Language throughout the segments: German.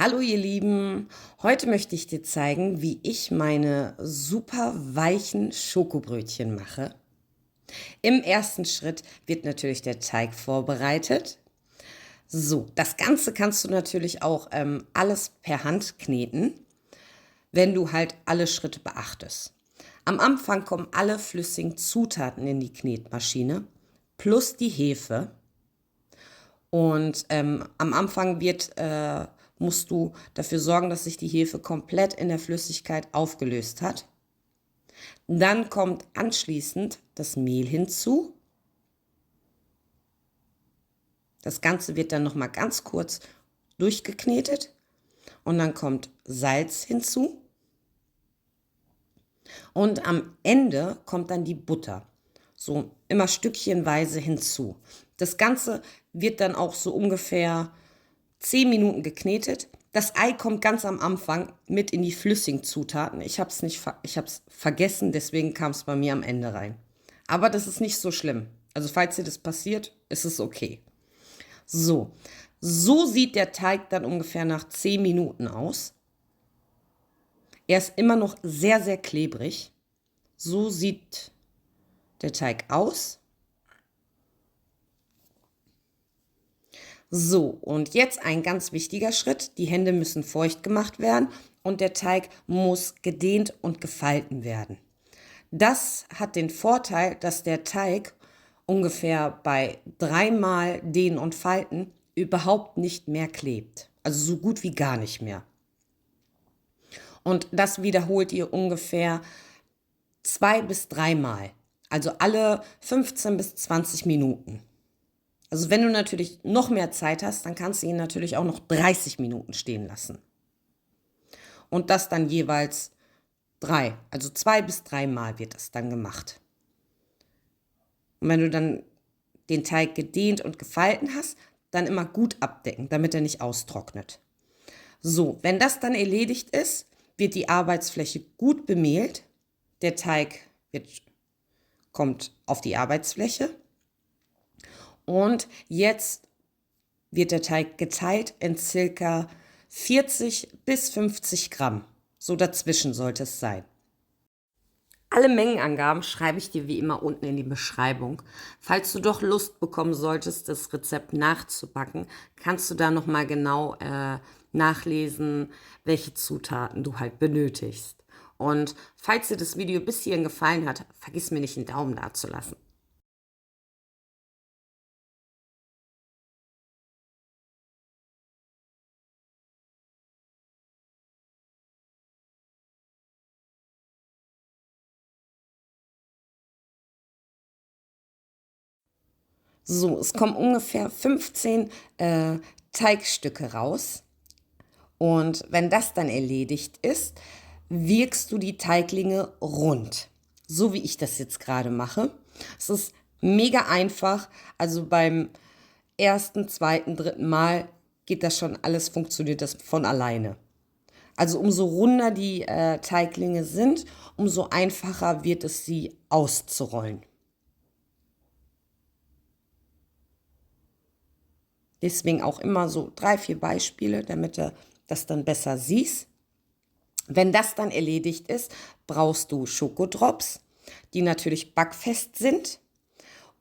Hallo ihr Lieben, heute möchte ich dir zeigen, wie ich meine super weichen Schokobrötchen mache. Im ersten Schritt wird natürlich der Teig vorbereitet. So, das Ganze kannst du natürlich auch alles per Hand kneten, wenn du halt alle Schritte beachtest. Am Anfang kommen alle flüssigen Zutaten in die Knetmaschine plus die Hefe. Und am Anfang musst du dafür sorgen, dass sich die Hefe komplett in der Flüssigkeit aufgelöst hat. Dann kommt anschließend das Mehl hinzu. Das Ganze wird dann nochmal ganz kurz durchgeknetet. Und dann kommt Salz hinzu. Und am Ende kommt dann die Butter. So immer stückchenweise hinzu. Das Ganze wird dann auch so ungefähr 10 Minuten geknetet. Das Ei kommt ganz am Anfang mit in die flüssigen Zutaten. Ich habe es vergessen, deswegen kam es bei mir am Ende rein. Aber das ist nicht so schlimm. Also falls dir das passiert, ist es okay. So sieht der Teig dann ungefähr nach 10 Minuten aus. Er ist immer noch sehr, sehr klebrig. So sieht der Teig aus. So, und jetzt ein ganz wichtiger Schritt. Die Hände müssen feucht gemacht werden und der Teig muss gedehnt und gefalten werden. Das hat den Vorteil, dass der Teig ungefähr bei 3-mal Dehnen und Falten überhaupt nicht mehr klebt. Also so gut wie gar nicht mehr. Und das wiederholt ihr ungefähr 2 bis 3-mal. Also alle 15 bis 20 Minuten. Also wenn du natürlich noch mehr Zeit hast, dann kannst du ihn natürlich auch noch 30 Minuten stehen lassen. Und das dann jeweils 3, also 2 bis 3-mal wird das dann gemacht. Und wenn du dann den Teig gedehnt und gefalten hast, dann immer gut abdecken, damit er nicht austrocknet. So, wenn das dann erledigt ist, wird die Arbeitsfläche gut bemehlt. Der Teig kommt auf die Arbeitsfläche. Und jetzt wird der Teig geteilt in circa 40 bis 50 Gramm. So dazwischen sollte es sein. Alle Mengenangaben schreibe ich dir wie immer unten in die Beschreibung. Falls du doch Lust bekommen solltest, das Rezept nachzubacken, kannst du da nochmal genau nachlesen, welche Zutaten du halt benötigst. Und falls dir das Video bis hierhin gefallen hat, vergiss mir nicht einen Daumen da zu lassen. So, es kommen ungefähr 15 Teigstücke raus. Und wenn das dann erledigt ist, wirkst du die Teiglinge rund. So wie ich das jetzt gerade mache. Es ist mega einfach. Also beim ersten, zweiten, dritten Mal geht das schon alles, funktioniert das von alleine. Also umso runder die Teiglinge sind, umso einfacher wird es, sie auszurollen. Deswegen auch immer so 3, 4 Beispiele, damit du das dann besser siehst. Wenn das dann erledigt ist, brauchst du Schokodrops, die natürlich backfest sind.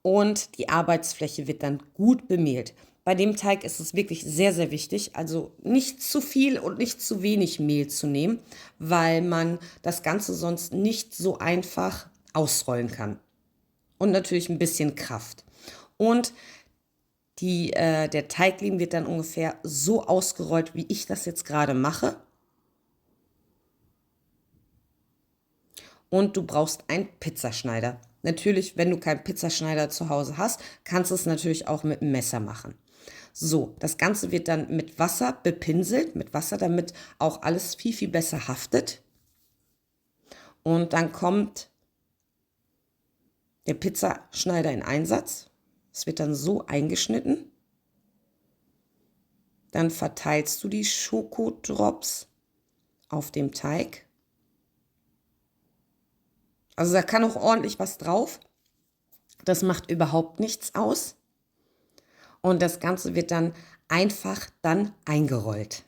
Und die Arbeitsfläche wird dann gut bemehlt. Bei dem Teig ist es wirklich sehr, sehr wichtig, also nicht zu viel und nicht zu wenig Mehl zu nehmen, weil man das Ganze sonst nicht so einfach ausrollen kann. Und natürlich ein bisschen Kraft. Und der Teigling wird dann ungefähr so ausgerollt, wie ich das jetzt gerade mache. Und du brauchst einen Pizzaschneider. Natürlich, wenn du keinen Pizzaschneider zu Hause hast, kannst du es natürlich auch mit einem Messer machen. So, das Ganze wird dann mit Wasser bepinselt, mit Wasser, damit auch alles viel, viel besser haftet. Und dann kommt der Pizzaschneider in Einsatz. Es wird dann so eingeschnitten. Dann verteilst du die Schokodrops auf dem Teig. Also da kann auch ordentlich was drauf. Das macht überhaupt nichts aus. Und das Ganze wird dann einfach eingerollt.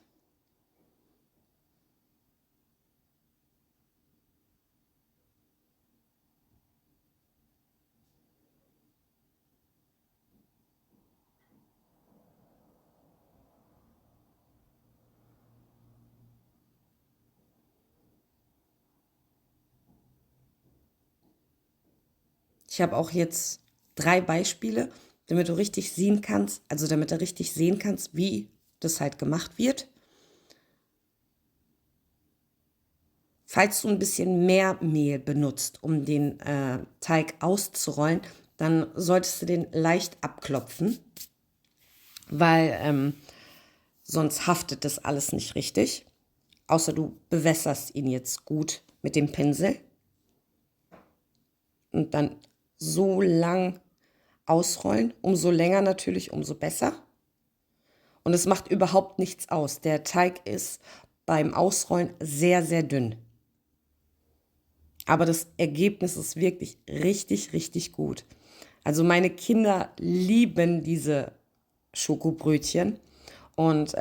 Ich habe auch jetzt 3 Beispiele, damit du richtig sehen kannst, also damit du richtig sehen kannst, wie das halt gemacht wird. Falls du ein bisschen mehr Mehl benutzt, um den Teig auszurollen, dann solltest du den leicht abklopfen, weil sonst haftet das alles nicht richtig. Außer du bewässerst ihn jetzt gut mit dem Pinsel und dann so lang ausrollen. Umso länger natürlich, umso besser. Und es macht überhaupt nichts aus. Der Teig ist beim Ausrollen sehr, sehr dünn. Aber das Ergebnis ist wirklich richtig, richtig gut. Also meine Kinder lieben diese Schokobrötchen und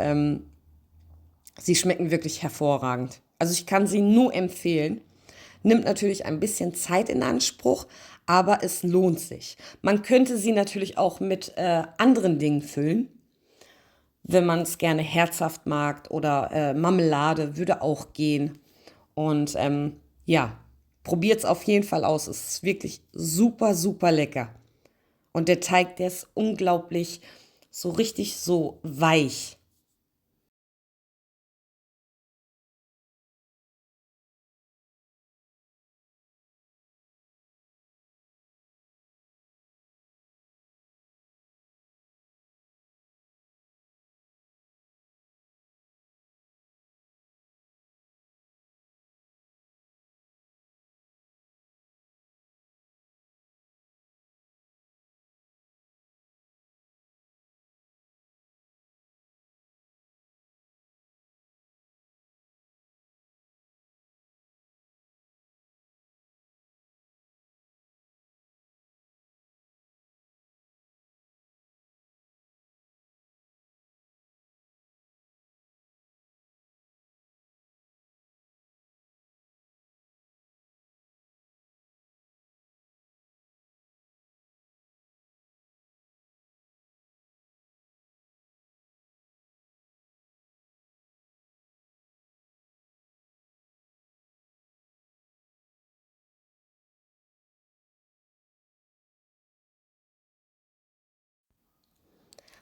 sie schmecken wirklich hervorragend. Also ich kann sie nur empfehlen. Nimmt natürlich ein bisschen Zeit in Anspruch, aber es lohnt sich. Man könnte sie natürlich auch mit anderen Dingen füllen, wenn man es gerne herzhaft mag oder Marmelade würde auch gehen. Und ja, probiert es auf jeden Fall aus. Es ist wirklich super, super lecker. Und der Teig, der ist unglaublich so richtig so weich.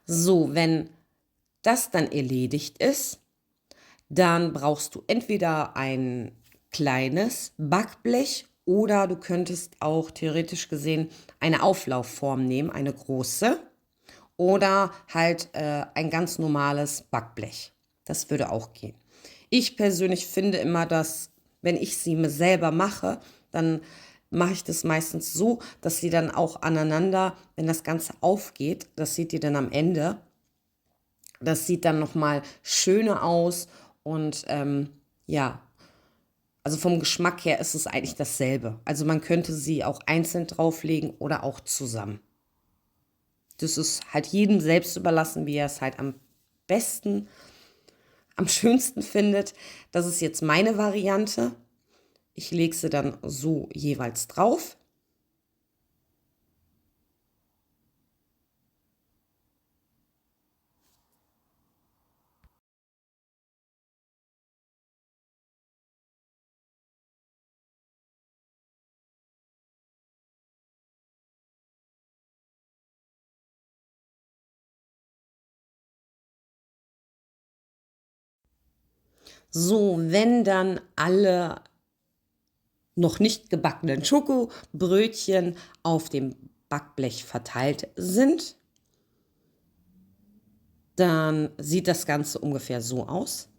So, wenn das dann erledigt ist, dann brauchst du entweder ein kleines Backblech oder du könntest auch theoretisch gesehen eine Auflaufform nehmen, eine große. Oder halt ein ganz normales Backblech. Das würde auch gehen. Ich persönlich finde immer, dass wenn ich sie mir selber mache, dann mache ich das meistens so, dass sie dann auch aneinander, wenn das Ganze aufgeht, das seht ihr dann am Ende, das sieht dann nochmal schöner aus und ja, also vom Geschmack her ist es eigentlich dasselbe. Also man könnte sie auch einzeln drauflegen oder auch zusammen. Das ist halt jedem selbst überlassen, wie er es halt am besten, am schönsten findet. Das ist jetzt meine Variante. Ich lege sie dann so jeweils drauf. So, wenn dann alle noch nicht gebackenen Schokobrötchen auf dem Backblech verteilt sind, dann sieht das Ganze ungefähr so aus.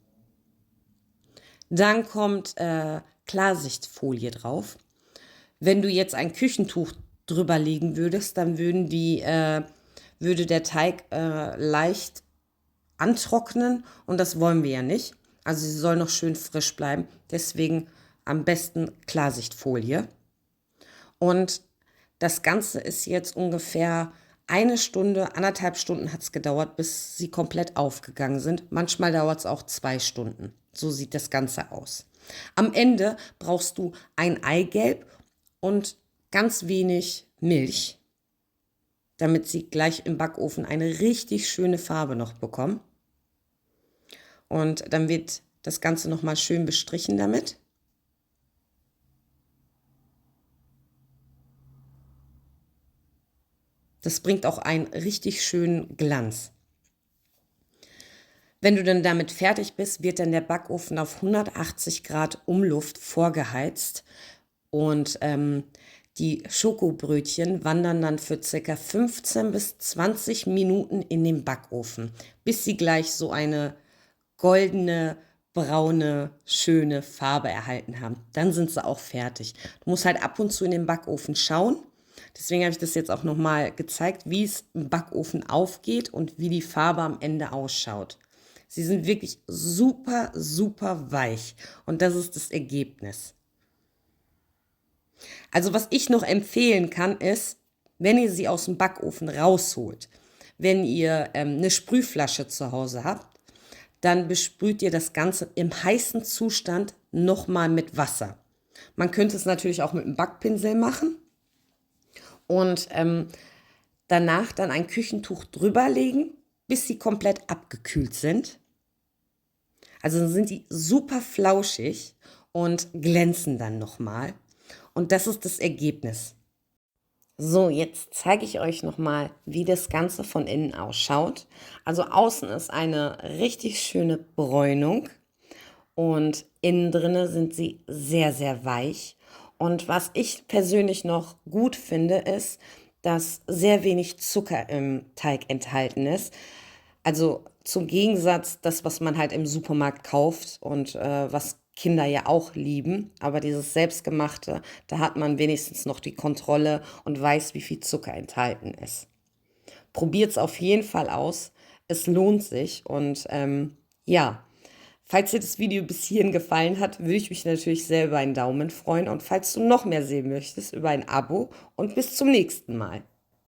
Dann kommt Klarsichtfolie drauf. Wenn du jetzt ein Küchentuch drüber legen würdest, dann würde der Teig leicht antrocknen und das wollen wir ja nicht. Also sie soll noch schön frisch bleiben. Deswegen am besten Klarsichtfolie. Und das Ganze ist jetzt ungefähr 1 Stunde, 1,5 Stunden hat es gedauert, bis sie komplett aufgegangen sind. Manchmal dauert es auch 2 Stunden. So sieht das Ganze aus. Am Ende brauchst du ein Eigelb und ganz wenig Milch, damit sie gleich im Backofen eine richtig schöne Farbe noch bekommen. Und dann wird das Ganze nochmal schön bestrichen damit. Das bringt auch einen richtig schönen Glanz. Wenn du dann damit fertig bist, wird dann der Backofen auf 180 Grad Umluft vorgeheizt und die Schokobrötchen wandern dann für ca. 15 bis 20 Minuten in den Backofen, bis sie gleich so eine goldene, braune, schöne Farbe erhalten haben. Dann sind sie auch fertig. Du musst halt ab und zu in den Backofen schauen. Deswegen habe ich das jetzt auch nochmal gezeigt, wie es im Backofen aufgeht und wie die Farbe am Ende ausschaut. Sie sind wirklich super, super weich und das ist das Ergebnis. Also was ich noch empfehlen kann, ist, wenn ihr sie aus dem Backofen rausholt, wenn ihr eine Sprühflasche zu Hause habt, dann besprüht ihr das Ganze im heißen Zustand nochmal mit Wasser. Man könnte es natürlich auch mit einem Backpinsel machen und danach dann ein Küchentuch drüber legen, bis sie komplett abgekühlt sind. Also dann sind die super flauschig und glänzen dann nochmal. Und das ist das Ergebnis. So, jetzt zeige ich euch nochmal, wie das Ganze von innen ausschaut. Also außen ist eine richtig schöne Bräunung und innen drinne sind sie sehr, sehr weich. Und was ich persönlich noch gut finde, ist, dass sehr wenig Zucker im Teig enthalten ist. Also zum Gegensatz das, was man halt im Supermarkt kauft und was Kinder ja auch lieben. Aber dieses Selbstgemachte, da hat man wenigstens noch die Kontrolle und weiß, wie viel Zucker enthalten ist. Probiert es auf jeden Fall aus. Es lohnt sich. Und ja, falls dir das Video bis hierhin gefallen hat, würde ich mich natürlich sehr über einen Daumen freuen. Und falls du noch mehr sehen möchtest, über ein Abo. Und bis zum nächsten Mal.